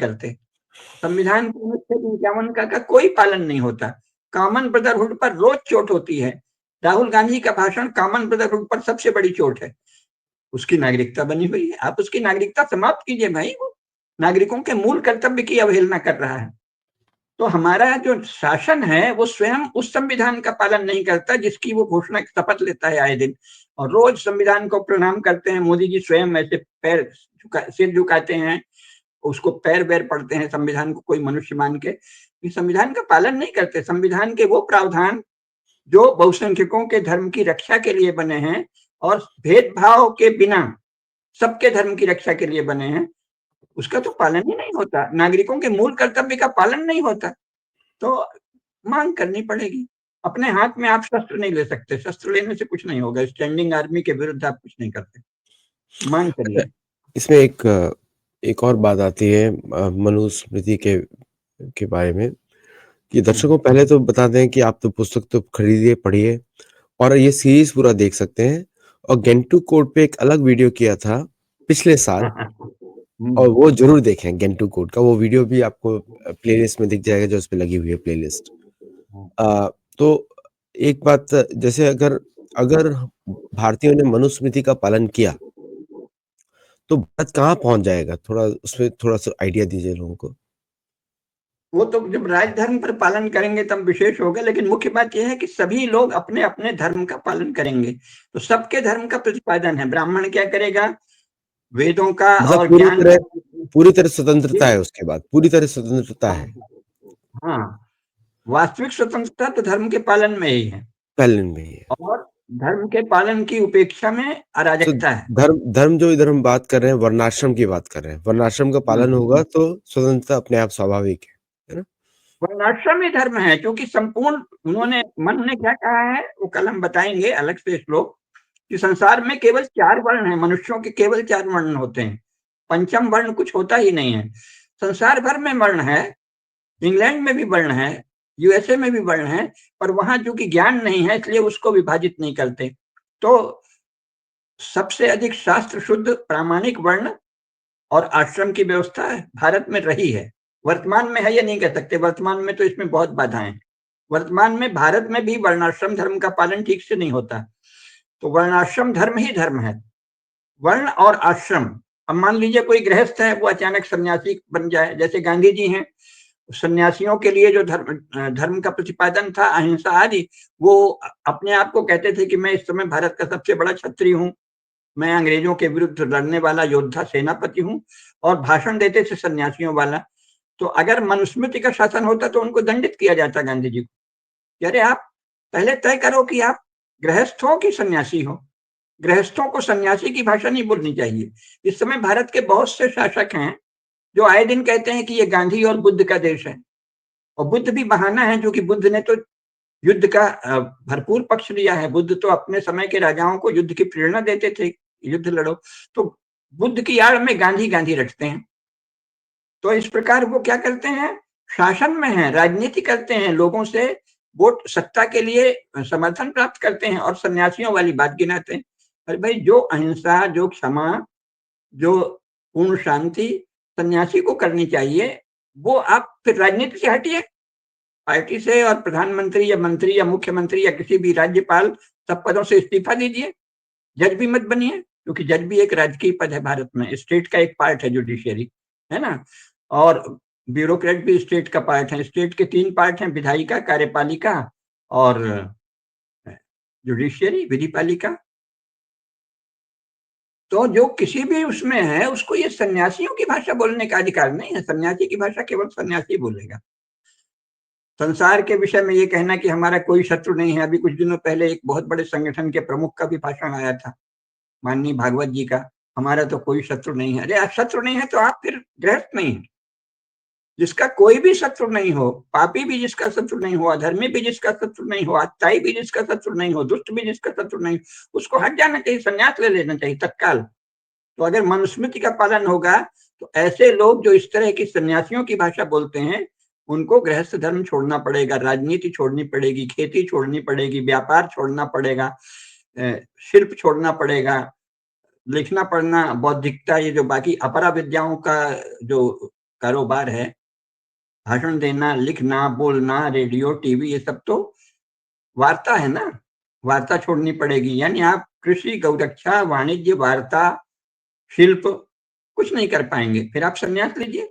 करते। संविधान के अनुच्छेद 51 का कोई पालन नहीं होता। कॉमन ब्रदरहुड पर रोज चोट होती है। राहुल गांधी का भाषण कॉमन ब्रदरहुड पर सबसे बड़ी चोट है। उसकी नागरिकता बनी हुई है, आप उसकी नागरिकता समाप्त कीजिए भाई। वो नागरिकों के मूल कर्तव्य की अवहेलना कर रहा है। तो हमारा जो शासन है वो स्वयं उस संविधान का पालन नहीं करता जिसकी वो घोषणा शपथ लेता है आए दिन, और रोज संविधान को प्रणाम करते हैं। मोदी जी स्वयं ऐसे सिर झुकाते हैं, उसको पैर बैर पड़ते हैं संविधान को कोई मनुष्य मान के। ये संविधान का पालन नहीं करते। संविधान के वो प्रावधान जो बहुसंख्यकों के धर्म की रक्षा के लिए बने हैं और भेदभाव के बिना सबके धर्म की रक्षा के लिए बने हैं, उसका तो पालन ही नहीं होता। नागरिकों के मूल कर्तव्य का पालन नहीं होता, तो मांग करनी पड़ेगी। अपने हाथ में आप शस्त्र नहीं ले सकते, शस्त्र लेने से कुछ नहीं होगा। स्टैंडिंग आर्मी के विरुद्ध आप कुछ नहीं करते, मांग करिए। इसमें एक और बात आती है मनुस्मृति के बारे में, कि दर्शकों पहले तो बता दें कि आप तो पुस्तक तो खरीदिए, पढ़िए, और ये सीरीज पूरा देख सकते हैं। और गेंटू कोड पे एक अलग वीडियो किया था पिछले साल, और वो जरूर देखें। गेंटू कोड का वो वीडियो भी आपको प्लेलिस्ट में दिख जाएगा, जो उसमें लगी हुई है प्लेलिस्ट। तो एक बात, जैसे अगर भारतीयों ने मनुस्मृति का पालन किया तो भारत कहाँ पहुंच जाएगा? थोड़ा उसमें थोड़ा सा आइडिया दीजिए लोगों को। वो तो जब राजधर्म पर पालन करेंगे तब विशेष होगा, लेकिन मुख्य बात यह है कि सभी लोग अपने अपने धर्म का पालन करेंगे। तो सबके धर्म का प्रतिपादन है। ब्राह्मण क्या करेगा? वेदों का मतलब और ज्ञान पूरी तरह स्वतंत्रता है, उसके बाद पूरी तरह स्वतंत्रता है। हाँ, वास्तविक स्वतंत्रता तो धर्म के पालन में ही है, पालन में ही है, और धर्म के पालन की उपेक्षा में अराजकता है। धर्म जो इधर हम बात कर रहे हैं, वर्णाश्रम की बात कर रहे हैं। वर्णाश्रम का पालन होगा तो स्वतंत्रता अपने आप स्वाभाविक है ना? वर्णाश्रम ही धर्म है, क्योंकि संपूर्ण उन्होंने मन ने क्या कहा है वो कल हम बताएंगे अलग से श्लोक, कि संसार में केवल 4 वर्ण हैं। मनुष्यों के केवल 4 वर्ण होते हैं, पंचम वर्ण कुछ होता ही नहीं है। संसार भर में वर्ण है, इंग्लैंड में भी वर्ण है, यूएसए में भी वर्ण है, पर वहां चूंकि ज्ञान नहीं है इसलिए उसको विभाजित नहीं करते। तो सबसे अधिक शास्त्र शुद्ध प्रामाणिक वर्ण और आश्रम की व्यवस्था भारत में रही है। वर्तमान में है ये नहीं कह सकते, वर्तमान में तो इसमें बहुत बाधाएं। वर्तमान में भारत में भी वर्णाश्रम धर्म का पालन ठीक से नहीं होता। तो वर्णाश्रम धर्म ही धर्म है, वर्ण और आश्रम। अब मान लीजिए कोई गृहस्थ है, वो अचानक सन्यासी बन जाए, जैसे गांधी जी हैं। सन्यासियों के लिए जो धर्म का प्रतिपादन था, अहिंसा आदि, वो अपने आप को कहते थे कि मैं इस समय भारत का सबसे बड़ा क्षत्रिय हूँ, मैं अंग्रेजों के विरुद्ध लड़ने वाला योद्धा सेनापति हूँ, और भाषण देते थे सन्यासियों वाला। तो अगर मनुस्मृति का शासन होता तो उनको दंडित किया जाता गांधी जी को। अरे आप पहले तय करो कि आप गृहस्थ हो कि सन्यासी हो। गृहस्थों को सन्यासी की भाषा नहीं बोलनी चाहिए। इस समय भारत के बहुत से शासक हैं जो आए दिन कहते हैं कि ये गांधी और बुद्ध का देश है, और बुद्ध भी बहाना है, जो कि बुद्ध ने तो युद्ध का भरपूर पक्ष लिया है। बुद्ध तो अपने समय के राजाओं को युद्ध की प्रेरणा देते थे, युद्ध लड़ो। तो बुद्ध की आड़ में गांधी गांधी रखते हैं। तो इस प्रकार वो क्या करते हैं, शासन में है, राजनीति करते हैं, लोगों से वोट सत्ता के लिए समर्थन प्राप्त करते हैं, और सन्यासियों वाली बात गिनाते हैं। अरे भाई, जो अहिंसा, जो क्षमा, जो पूर्ण शांति सन्यासी को करनी चाहिए, वो आप फिर राजनीति से हटिए, पार्टी से, और प्रधानमंत्री या मंत्री या मुख्यमंत्री या किसी भी राज्यपाल सब पदों से इस्तीफा दीजिए। जज भी मत बनिए, क्योंकि जज भी एक राजकीय पद है भारत में, स्टेट का एक पार्ट है जुडिशियरी, है ना। और ब्यूरोक्रेट भी स्टेट का पार्ट है। स्टेट के 3 पार्ट हैं, विधायिका, कार्यपालिका और जुडिशियरी, विधिपालिका। तो जो किसी भी उसमें है उसको ये सन्यासियों की भाषा बोलने का अधिकार नहीं है। सन्यासी की भाषा केवल सन्यासी बोलेगा। संसार के विषय में ये कहना कि हमारा कोई शत्रु नहीं है, अभी कुछ दिनों पहले एक बहुत बड़े संगठन के प्रमुख का भी भाषण आया था, माननीय भागवत जी का, हमारा तो कोई शत्रु नहीं है। अरे आप शत्रु नहीं है तो आप फिर गृहस्थ नहीं है। जिसका कोई भी शत्रु नहीं हो, पापी भी जिसका शत्रु नहीं हो, अधर्मी भी जिसका शत्रु नहीं हो, अत्याई भी जिसका शत्रु नहीं हो, दुष्ट भी जिसका शत्रु नहीं हो, उसको हट जाना चाहिए, संन्यास ले लेना चाहिए तत्काल। तो अगर मनुस्मृति का पालन होगा तो ऐसे लोग जो इस तरह की सन्यासियों की भाषा बोलते हैं, उनको गृहस्थ धर्म छोड़ना पड़ेगा, राजनीति छोड़नी पड़ेगी, खेती छोड़नी पड़ेगी, व्यापार छोड़ना पड़ेगा, शिल्प छोड़ना पड़ेगा, लिखना पढ़ना, बौद्धिकता, ये जो बाकी अपरा विद्याओं का जो कारोबार है, भाषण देना, लिखना, बोलना, रेडियो, टीवी, ये सब तो वार्ता है ना, वार्ता छोड़नी पड़ेगी। यानी आप कृषि, गौरक्षा, वाणिज्य, वार्ता, शिल्प कुछ नहीं कर पाएंगे, फिर आप संन्यास लीजिए।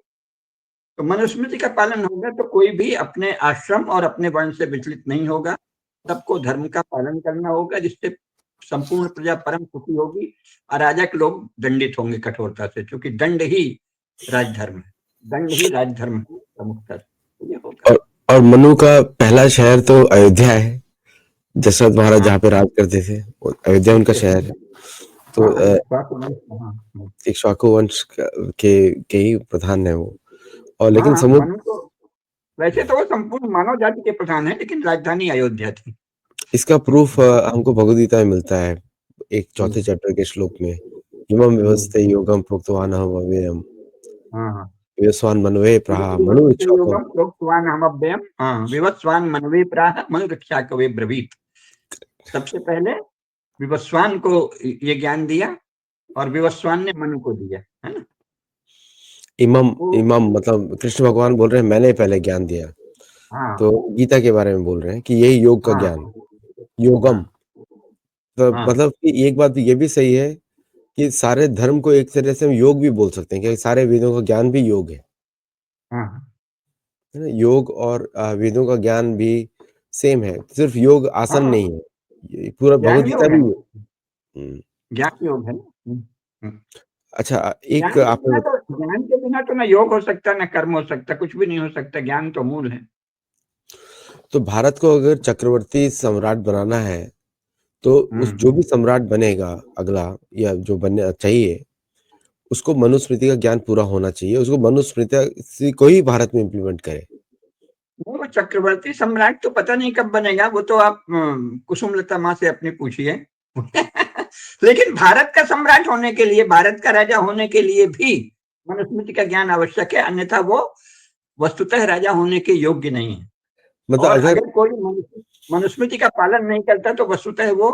तो मनुस्मृति का पालन होगा तो कोई भी अपने आश्रम और अपने वर्ण से विचलित नहीं होगा। सबको धर्म का पालन करना होगा, जिससे संपूर्ण प्रजा परम सुखी होगी। अराजक लोग दंडित होंगे कठोरता से, क्योंकि दंड ही राजधर्म है, दंड ही राजधर्म है प्रमुखता से। ये होगा। और मनु का पहला शहर तो अयोध्या है, दशरथ महाराज हाँ, जहाँ पे राज करते थे, अयोध्या उनका शहर है। तो हाँ, इक्ष्वाकु वंश, हाँ, इक्ष्वाकु वंश के ही प्रधान है वो। और लेकिन हाँ, समुद्र, मनु तो वैसे तो वो संपूर्ण मानव जाति के प्रधान है, लेकिन राजधानी अयोध्या थी। इसका प्रूफ हमको भगवद गीता में मिलता है, एक चौथे चैप्टर के श्लोक में, इमं व्यवस्थे योगम प्रोक्तवान अव्ययम् हाँ, विवस्वान् मनवे प्राह मनु इक्ष्वाकु। योगम प्रोक्तवान अव्ययम्, हाँ, विवस्वान मनवे प्राह मनु रक्षाकवे ब्रवीत। सबसे पहले विवस्वान को ये ज्ञान दिया और विवस्वान ने मनु को दिया, है ना। इमम मतलब कृष्ण भगवान बोल रहे हैं मैंने पहले ज्ञान दिया, हाँ, तो गीता के बारे में बोल रहे हैं कि यही योग का हाँ, ज्ञान, योगम। हाँ, तो हाँ, मतलब कि एक बात ये भी सही है कि सारे धर्म को एक तरह से हम योग भी बोल सकते हैं, कि सारे वेदों का ज्ञान भी योग है हाँ, ना? योग और वेदों का ज्ञान भी सेम है, सिर्फ योग आसन हाँ, नहीं है, ये पूरा भगवद ज्ञान गीता योग भी है, हम्म। ज्ञान योग है ना। अच्छा, एक ज्ञान के आपने बिना तो ज्ञान के बिना तो ना योग हो सकता, ना कर्म हो सकता, कुछ भी नहीं हो सकता। ज्ञान तो मूल है। तो भारत को अगर चक्रवर्ती सम्राट बनाना है, तो उस जो भी सम्राट बनेगा अगला, या जो बनना चाहिए, उसको मनुस्मृति का ज्ञान पूरा होना चाहिए, उसको मनुस्मृति को ही भारत में इम्प्लीमेंट करे। वो चक्रवर्ती सम्राट तो पता नहीं कब बनेगा, वो तो आप कुसुमलता माँ से अपनी पूछिए। लेकिन भारत का सम्राट होने के लिए, भारत का राजा होने के लिए भी मनुस्मृति का ज्ञान आवश्यक है, अन्यथा वो वस्तुतः राजा होने के योग्य नहीं है। मतलब और अगर अगर कोई मनुस्मृति का पालन नहीं करता तो वस्तुतः वो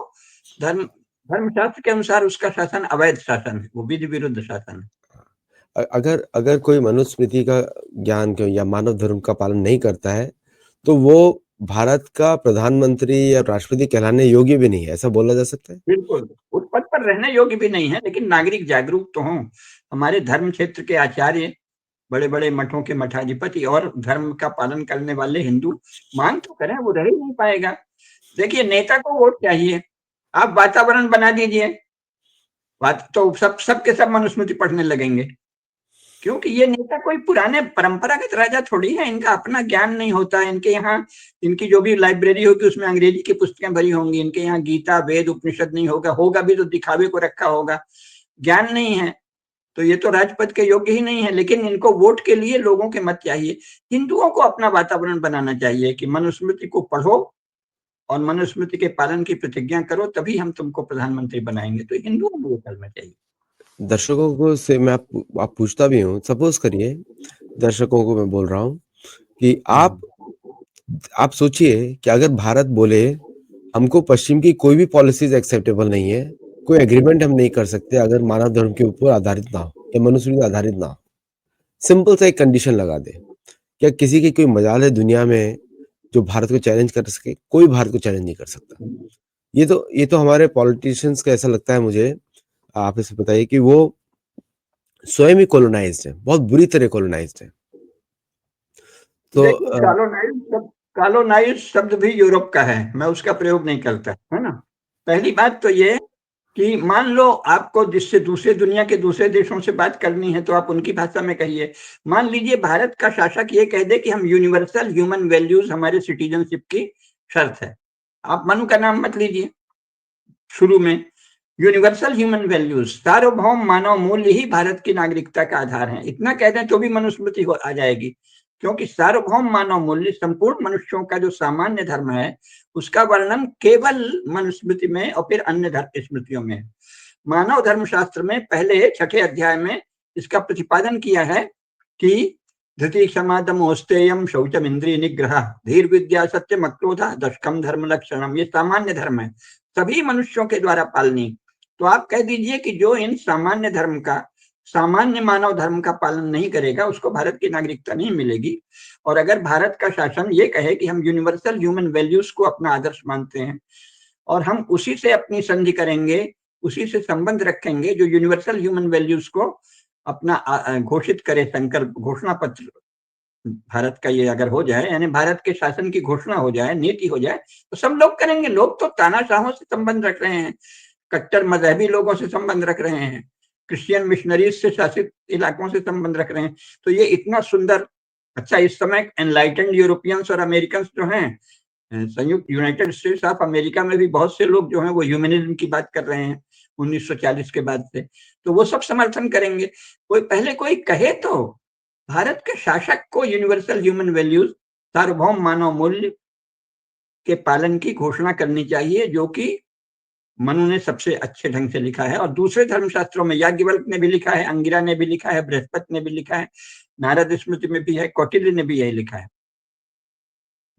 धर्मशास्त्र के अनुसार उसका शासन अवैध शासन है, वो विधि विरुद्ध शासन है। अगर अगर कोई मनुस्मृति का ज्ञान क्यों या मानव धर्म का पालन नहीं करता है, तो वो भारत का प्रधानमंत्री या राष्ट्रपति कहलाने योग्य भी नहीं है, ऐसा बोला जा सकता है? बिल्कुल, उस पद पर रहने योग्य भी नहीं है, लेकिन नागरिक जागरूक तो हों। हमारे धर्म क्षेत्र के आचार्य, बड़े बड़े मठों के मठाधिपति और धर्म का पालन करने वाले हिंदू मांग तो करें, वो रह ही नहीं पाएगा। देखिए, नेता को वोट चाहिए, आप वातावरण बना दीजिए, बात तो सब के सब मनुस्मृति पढ़ने लगेंगे, क्योंकि ये नेता कोई पुराने परंपरागत राजा थोड़ी है। इनका अपना ज्ञान नहीं होता है। इनके यहाँ, इनकी जो भी लाइब्रेरी होगी उसमें अंग्रेजी की पुस्तकें भरी होंगी। इनके यहाँ गीता, वेद, उपनिषद नहीं होगा, होगा भी तो दिखावे को रखा होगा, ज्ञान नहीं है। तो ये तो राजपद के योग्य ही नहीं है। लेकिन इनको वोट के लिए लोगों के मत चाहिए। हिंदुओं को अपना वातावरण बनाना चाहिए कि मनुस्मृति को पढ़ो और मनुस्मृति के पालन की प्रतिज्ञा करो, तभी हम तुमको प्रधानमंत्री बनाएंगे। तो हिंदुओं को ये करना चाहिए। दर्शकों को से मैं आप पूछता भी हूँ, सपोज करिए, दर्शकों को मैं बोल रहा हूँ कि आप सोचिए कि अगर भारत बोले हमको पश्चिम की कोई भी पॉलिसीज एक्सेप्टेबल नहीं है, कोई एग्रीमेंट हम नहीं कर सकते अगर मानव धर्म के ऊपर आधारित ना हो या मनुस्मृति आधारित ना हो, सिंपल सा एक कंडीशन लगा दे, क्या किसी की कोई मजाल है दुनिया में जो भारत को चैलेंज कर सके? कोई भारत को चैलेंज नहीं कर सकता। ये तो हमारे पॉलिटिशियंस का ऐसा लगता है मुझे, आप इसे बताइए, कि वो स्वयं ही कॉलोनाइज्ड है, बहुत बुरी तरह कॉलोनाइज्ड है। तो देखिए, कॉलोनाइज शब्द भी यूरोप का है, मैं उसका प्रयोग नहीं करता, है ना। पहली बात तो ये कि मान लो आपको जिससे दूसरे दुनिया के दूसरे देशों से बात करनी है तो आप उनकी भाषा में कहिए। मान लीजिए भारत का शासक ये कह दे कि हम यूनिवर्सल ह्यूमन वैल्यूज हमारे सिटीजनशिप की शर्त है, आप मनु का नाम मत लीजिए शुरू में। यूनिवर्सल ह्यूमन वैल्यूज, सार्वभौम मानव मूल्य ही भारत की नागरिकता का आधार है, इतना कह दें तो भी मनुस्मृति आ जाएगी। क्योंकि सार्वभौम मानव मूल्य संपूर्ण मनुष्यों का जो सामान्य धर्म है, उसका वर्णन केवल मनुस्मृति में और फिर अन्य धर्म स्मृतियों में। मानव धर्म शास्त्र में पहले 6 अध्याय में इसका प्रतिपादन किया है कि धृति क्षमा दमोस्तेयम शौचम इंद्रिय निग्रह धीर विद्या सत्यम अक्रोधा दशकम धर्म लक्षणम, ये सामान्य धर्म है, सभी मनुष्यों के द्वारा पालनीय। तो आप कह दीजिए कि जो इन सामान्य धर्म का सामान्य मानव धर्म का पालन नहीं करेगा उसको भारत की नागरिकता नहीं मिलेगी। और अगर भारत का शासन ये कहे कि हम यूनिवर्सल ह्यूमन वैल्यूज को अपना आदर्श मानते हैं और हम उसी से अपनी संधि करेंगे, उसी से संबंध रखेंगे जो यूनिवर्सल ह्यूमन वैल्यूज को अपना घोषित करे, शंकर घोषणा पत्र भारत का ये अगर हो जाए, यानी भारत के शासन की घोषणा हो जाए, नीति हो जाए, तो सब लोग करेंगे। लोग तो तानाशाहों से संबंध रख रहे हैं, कट्टर मजहबी लोगों से संबंध रख रहे हैं, क्रिश्चियन मिशनरीज से शासित इलाकों से संबंध रख रहे हैं। तो ये इतना सुंदर, अच्छा इस समय एनलाइटेंड यूरोपियंस और अमेरिकन जो हैं, संयुक्त यूनाइटेड स्टेट्स ऑफ अमेरिका में भी बहुत से लोग जो हैं वो ह्यूमनिज्म की बात कर रहे हैं 1940 के बाद से, तो वो सब समर्थन करेंगे। कोई पहले कोई कहे तो भारत के शासक को यूनिवर्सल ह्यूमन वैल्यूज, सार्वभौम मानव मूल्य के पालन की घोषणा करनी चाहिए, जो कि मनु ने सबसे अच्छे ढंग से लिखा है। और दूसरे धर्मशास्त्रों में याज्ञवल्क्य ने भी लिखा है, अंगिरा ने भी लिखा है, बृहस्पति ने भी लिखा है, नारद स्मृति में भी है, कौटिल्य ने भी यही लिखा है।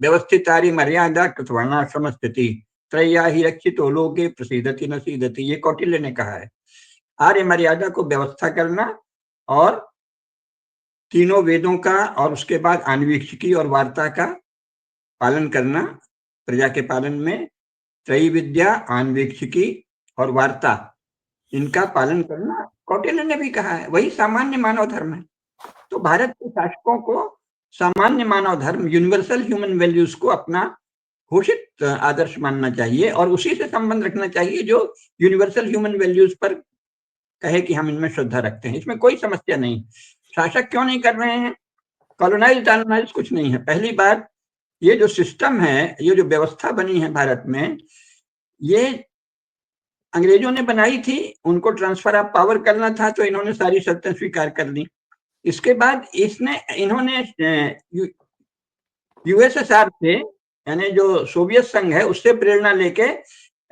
व्यवस्थितारी मर्यादा कृतवर्णाश्रम स्थिति त्रय्या ही रक्षितो लोके प्रसीदति न सीदति, ये कौटिल्य ने कहा है। आर्य मर्यादा को व्यवस्था करना और तीनों वेदों का और उसके बाद आन्वीक्षिकी और वार्ता का पालन करना, प्रजा के पालन में त्रयी विद्या, आन्वीक्षिकी और वार्ता, इनका पालन करना कौटिल्य ने भी कहा है। वही सामान्य मानव धर्म है। तो भारत के शासकों को सामान्य मानव धर्म, यूनिवर्सल ह्यूमन वैल्यूज को अपना घोषित आदर्श मानना चाहिए और उसी से संबंध रखना चाहिए जो यूनिवर्सल ह्यूमन वैल्यूज पर कहे कि हम इनमें श्रद्धा रखते हैं। इसमें कोई समस्या नहीं। शासक क्यों नहीं कर रहे हैं? कॉलोनाइज कुछ नहीं है। पहली बात, ये जो सिस्टम है, ये जो व्यवस्था बनी है भारत में, ये अंग्रेजों ने बनाई थी, उनको ट्रांसफर ऑफ पावर करना था तो इन्होंने सारी शर्तें स्वीकार कर ली। इसके बाद इन्होंने यूएसएसआर से, यानी जो सोवियत संघ है, उससे प्रेरणा लेके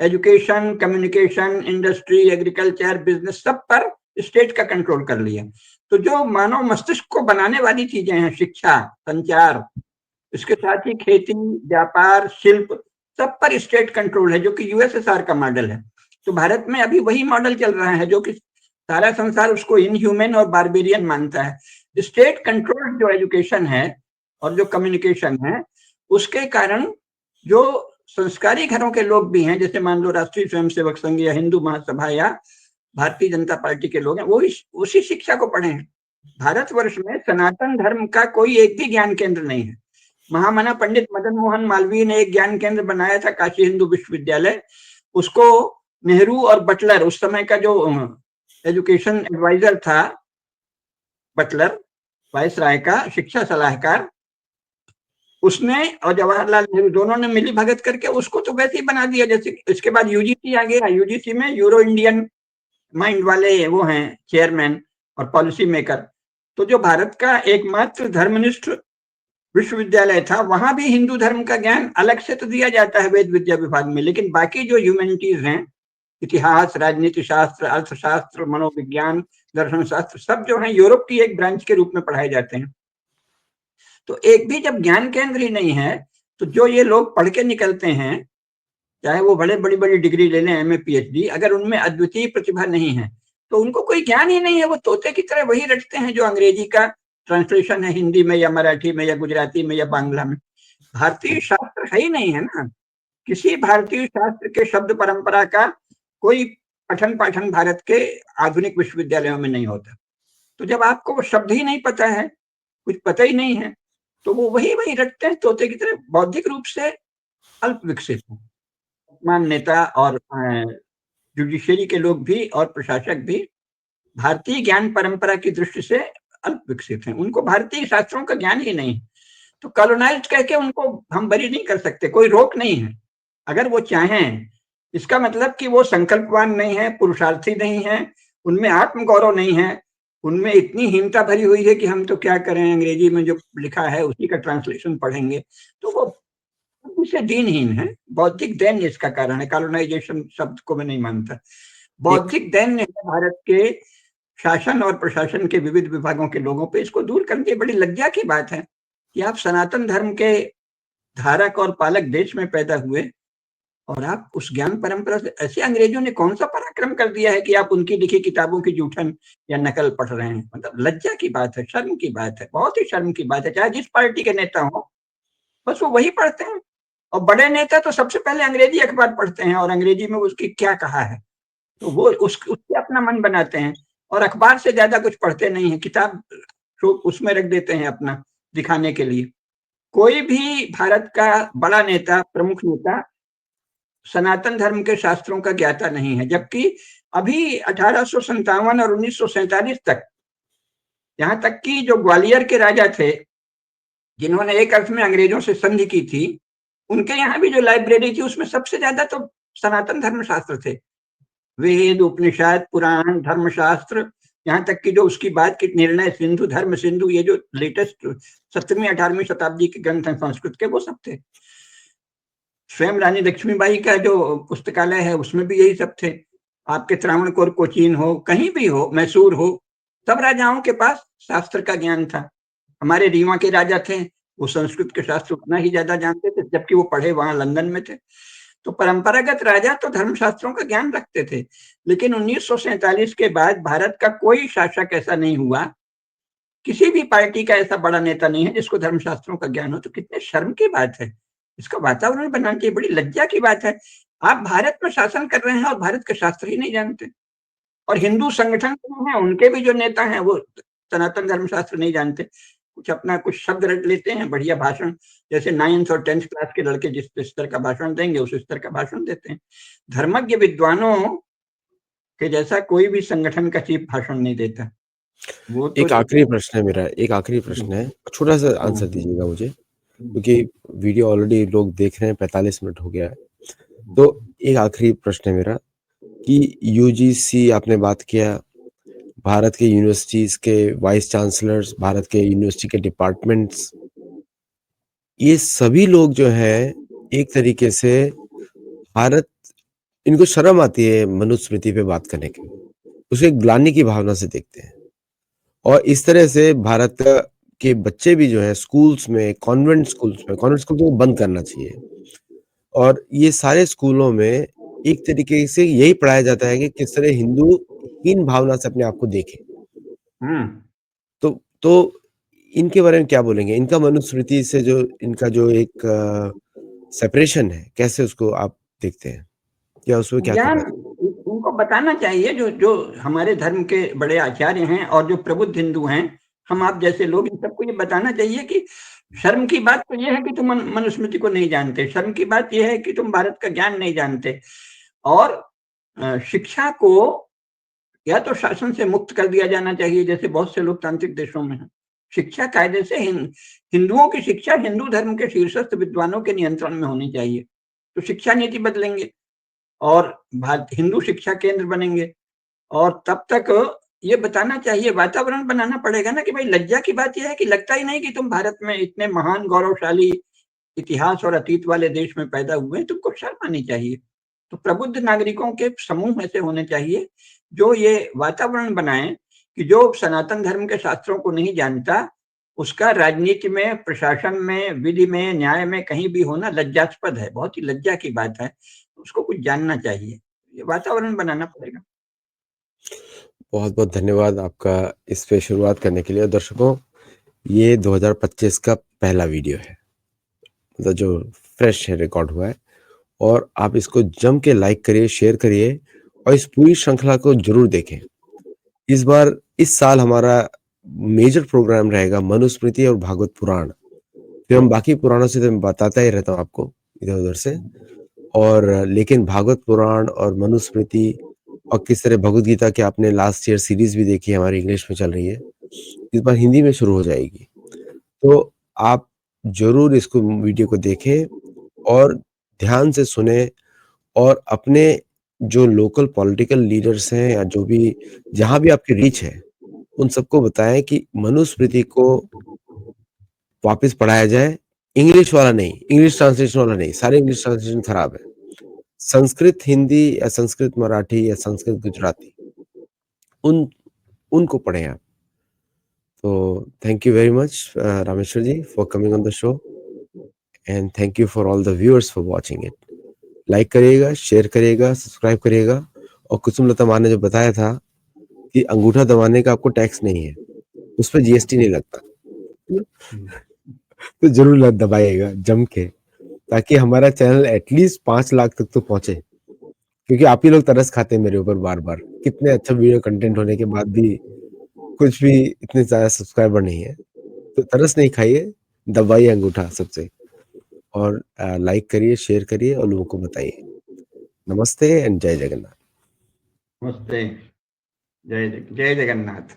education, communication, industry, agriculture, business, सब पर स्टेट का कंट्रोल कर लिया। तो जो मानव मस्तिष्क को बनाने वाली चीजें हैं, शिक्षा, संचार, इसके साथ ही खेती, व्यापार, शिल्प, सब पर स्टेट कंट्रोल है, जो कि यूएसएसआर का मॉडल है। तो भारत में अभी वही मॉडल चल रहा है, जो कि सारा संसार उसको इनह्यूमन और बारबेरियन मानता है। स्टेट कंट्रोल जो एजुकेशन है और जो कम्युनिकेशन है, उसके कारण जो संस्कारी घरों के लोग भी हैं, जैसे मान लो राष्ट्रीय स्वयंसेवक संघ या हिंदू महासभा या भारतीय जनता पार्टी के लोग हैं, वो उसी शिक्षा को पढ़े हैं। भारतवर्ष में सनातन धर्म का कोई एक भी ज्ञान केंद्र नहीं है। महामना पंडित मदन मोहन मालवीय ने एक ज्ञान केंद्र बनाया था, काशी हिंदू विश्वविद्यालय। उसको नेहरू और बटलर, उस समय का जो एजुकेशन एडवाइजर था बटलर, वाइस राय का शिक्षा सलाहकार, उसने और जवाहरलाल नेहरू दोनों ने मिली भगत करके उसको तो वैसे ही बना दिया जैसे। इसके बाद यूजीसी आ गया। यूजीसी में यूरो इंडियन माइंड वाले वो हैं चेयरमैन और पॉलिसी मेकर। तो जो भारत का एकमात्र धर्मनिष्ठ विश्वविद्यालय था, वहां भी हिंदू धर्म का ज्ञान अलग से तो दिया जाता है वेद विद्या विभाग में, लेकिन बाकी जो ह्यूमैनिटीज हैं, इतिहास, राजनीति शास्त्र, अर्थशास्त्र, मनोविज्ञान, दर्शन शास्त्र, सब जो है यूरोप की एक ब्रांच के रूप में पढ़ाए जाते हैं। तो एक भी जब ज्ञान केंद्र ही नहीं है, तो जो ये लोग पढ़ के निकलते हैं, चाहे वो बड़े बड़ी बड़ी डिग्री ले लें, एमए पीएचडी, अगर उनमें अद्वितीय प्रतिभा नहीं है तो उनको कोई ज्ञान ही नहीं है। वो तोते की तरह वही रटते हैं जो अंग्रेजी का ट्रांसलेशन है हिंदी में या मराठी में या गुजराती में या बांग्ला में। भारतीय शास्त्र है ही नहीं है ना। किसी भारतीय शास्त्र के शब्द परंपरा का कोई पठन पाठन भारत के आधुनिक विश्वविद्यालयों में नहीं होता। तो जब आपको वो शब्द ही नहीं पता है, कुछ पता ही नहीं है, तो वो वही रटते हैं तोते की तरह। बौद्धिक रूप से अल्प विकसित हैं मान नेता और जुडिशियरी के लोग भी और प्रशासक भी भारतीय ज्ञान परंपरा की दृष्टि से अल्प विकसित हैं। उनको भारतीय शास्त्रों का ज्ञान ही नहीं। तो कॉलोनाइज्ड कह के उनको हम बरी नहीं कर सकते, कोई रोक नहीं है। अगर वो चाहें, इसका मतलब कि वो संकल्पवान नहीं है, पुरुषार्थी नहीं है, उनमें आत्मगौरव नहीं है, उनमें इतनी हीनता भरी हुई है कि हम तो क्या करें, अंग्रेजी में जो लिखा है उसी का ट्रांसलेशन पढ़ेंगे, तो वो उसे दीनहीन है। बौद्धिक दैन्य इसका कारण है। कॉलोनाइजेशन शब्द को मैं नहीं मानता। बौद्धिक दैन्य है भारत के शासन और प्रशासन के विविध विभागों के लोगों पे। इसको दूर करके बड़ी लज्जा की बात है कि आप सनातन धर्म के धारक और पालक देश में पैदा हुए, और आप उस ज्ञान परंपरा से, ऐसे अंग्रेजों ने कौन सा पराक्रम कर दिया है कि आप उनकी लिखी किताबों की जूठन या नकल पढ़ रहे हैं? मतलब लज्जा की बात है, शर्म की बात है, बहुत ही शर्म की बात है। चाहे जिस पार्टी के नेता हो, बस वो वही पढ़ते हैं। और बड़े नेता तो सबसे पहले अंग्रेजी अखबार पढ़ते हैं और अंग्रेजी में उसकी क्या कहा है, तो वो उससे अपना मन बनाते हैं और अखबार से ज्यादा कुछ पढ़ते नहीं है। किताब तो उसमें रख देते हैं अपना दिखाने के लिए। कोई भी भारत का बड़ा नेता, प्रमुख नेता सनातन धर्म के शास्त्रों का ज्ञाता नहीं है, जबकि अभी 1857 और 1947 तक, यहाँ तक कि जो ग्वालियर के राजा थे, जिन्होंने एक अर्थ में अंग्रेजों से संधि की थी, उनके यहाँ भी जो लाइब्रेरी थी उसमें सबसे ज्यादा तो सनातन धर्मशास्त्र थे। वेद, उपनिषद, पुराण, धर्मशास्त्र, यहाँ तक कि जो उसकी बात की निर्णय सिंधु, धर्म सिंधु, ये जो लेटेस्ट 17वीं 18वीं शताब्दी के ग्रंथ हैं संस्कृत के, वो सब थे। स्वयं रानी लक्ष्मीबाई का जो पुस्तकालय है उसमें भी यही सब थे। आपके त्रावणकोर, कोचीन हो, कहीं भी हो, मैसूर हो, सब राजाओं के पास शास्त्र का ज्ञान था। हमारे रीवा के राजा थे, वो संस्कृत के शास्त्र उतना ही ज्यादा जानते थे, जबकि वो पढ़े वहां लंदन में थे। तो परंपरागत राजा तो धर्मशास्त्रों का ज्ञान रखते थे, लेकिन 1947 के बाद भारत का कोई शासक ऐसा नहीं हुआ, किसी भी पार्टी का ऐसा बड़ा नेता नहीं है जिसको धर्मशास्त्रों का ज्ञान हो। तो कितने शर्म की बात है, इसका वातावरण बनाना चाहिए, बड़ी लज्जा की बात है। आप भारत में शासन कर रहे हैं और भारत के शास्त्र ही नहीं जानते। और हिंदू संगठन हैं, उनके भी जो नेता हैं वो सनातन धर्मशास्त्र नहीं जानते, कुछ अपना कुछ शब्द रट लेते हैं, बढ़िया भाषण, जैसे 9th और 10th क्लास के लड़के जिस स्तर का भाषण देंगे उस स्तर का भाषण देते हैं। धर्मज्ञ विद्वानों के जैसा कोई भी संगठन का चीफ भाषण नहीं देता। वो तो एक आखिरी प्रश्न है मेरा, एक आखिरी प्रश्न है, छोटा-सा आंसर दीजिएगा मुझे, क्योंकि वीडियो ऑलरेडी लोग देख रहे हैं, 45 मिनट हो गया है। तो एक आखिरी प्रश्न है मेरा कि यूजीसी आपने बात किया, भारत के यूनिवर्सिटीज़ के वाइस चांसलर्स, भारत के यूनिवर्सिटी के डिपार्टमेंट्स, ये सभी लोग जो हैं, एक तरीके से भारत, इनको शर्म आती है मनुस्मृति पे बात करने की। उसे एक ग्लानि की भावना से देखते हैं। और इस तरह से भारत के बच्चे भी जो हैं स्कूल्स में, कॉन्वेंट स्कूल तो बंद करना चाहिए। और ये सारे स्कूलों में एक तरीके से यही पढ़ाया जाता है कि किस तरह हिंदू हीन भावना से अपने आप को देखें। तो इनके बारे में क्या बोलेंगे? इनका मनुस्मृति से जो इनका जो एक सेपरेशन है, कैसे उसको आप देखते हैं? या उसमें क्या ज्ञान करना चाहिए? उनको बताना चाहिए, जो जो हमारे धर्म के बड़े आचार्य हैं और जो प्रबुद्ध हिंदू हैं, हम आप जैसे लोग, इन सबको ये बताना चाहिए कि शर्म की बात तो ये है कि तुम मनुस्मृति को नहीं जानते, शर्म की बात ये है कि तुम भारत का ज्ञान नहीं जानते। और शिक्षा को या तो शासन से मुक्त कर दिया जाना चाहिए, जैसे बहुत से लोकतांत्रिक देशों में है। शिक्षा कायदे से हिंदुओं की शिक्षा हिंदू धर्म के शीर्षस्थ विद्वानों के नियंत्रण में होनी चाहिए, तो शिक्षा नीति बदलेंगे और हिंदू शिक्षा केंद्र बनेंगे। और तब तक ये बताना चाहिए, वातावरण बनाना पड़ेगा ना कि भाई, लज्जा की बात यह है कि लगता ही नहीं कि तुम भारत में इतने महान गौरवशाली इतिहास और अतीत वाले देश में पैदा हुए, तुमको शर्म आनी चाहिए। तो प्रबुद्ध नागरिकों के समूह ऐसे होने चाहिए जो ये वातावरण बनाएं कि जो सनातन धर्म के शास्त्रों को नहीं जानता, उसका राजनीति में, प्रशासन में, विधि में, न्याय में कहीं भी होना लज्जास्पद है, बहुत ही लज्जा की बात है। उसको कुछ जानना चाहिए, ये वातावरण बनाना पड़ेगा। बहुत-बहुत धन्यवाद आपका इस पे शुरुआत करने के लिए। दर्शकों, ये 2025 का पहला वीडियो है, मतलब जो फ्रेश है, रिकॉर्ड हुआ है। और आप इसको जम के लाइक करिए, शेयर करिए और इस पूरी श्रृंखला को ज़रूर देखें। इस बार, इस साल हमारा मेजर प्रोग्राम रहेगा मनुस्मृति और भागवत पुराण। फिर हम बाकी पुराणों से तो मैं बताता ही रहता हूँ आपको इधर-उधर से, और लेकिन भागवत पुराण और मनुस्मृति और किस तरह भगवद गीता की आपने लास्ट ईयर सीरीज़ भी देखी है, हमारी इंग्लिश में चल रही है। इस बार हिंदी में शुरू हो जाएगी। तो आप ज़रूर इसको, वीडियो को देखें और ध्यान से सुनें और अपने जो लोकल पॉलिटिकल लीडर्स हैं या जो भी, जहाँ भी आपकी रीच है, उन सबको बताएँ कि मनुस्मृति को वापस पढ़ाया जाए। इंग्लिश वाला नहीं, इंग्लिश ट्रांसलेशन वाला नहीं, सारे इंग्लिश ट्रांसलेशन खराब है। संस्कृत हिंदी या संस्कृत मराठी या संस्कृत गुजराती, उनको पढ़ें आप। तो thank you very much Rameshwar ji for coming on the show, and thank you for all the viewers for watching it. Like करिएगा, शेयर करिएगा, सब्सक्राइब करिएगा। और कुसुमलता माँ ने जो बताया था कि अंगूठा दबाने का आपको टैक्स नहीं है, उस पे जीएसटी नहीं लगता। तो ज़रूर दबाइएगा जम के, ताकि हमारा चैनल एटलीस्ट 5 लाख तक तो पहुँचे। क्योंकि आप ही लोग तरस खाते हैं मेरे ऊपर बार-बार। कितने अच्छा वीडियो कंटेंट होने के बाद भी कुछ भी इतने ज़्यादा सब्सक्राइबर नहीं है। तो तरस नहीं खाइए, दबाइए अंगूठा सबसे। और लाइक करिए, शेयर करिए और लोगों को बताइए। नमस्ते एंड जय जगन्नाथ। नमस्ते, जय जगन्नाथ।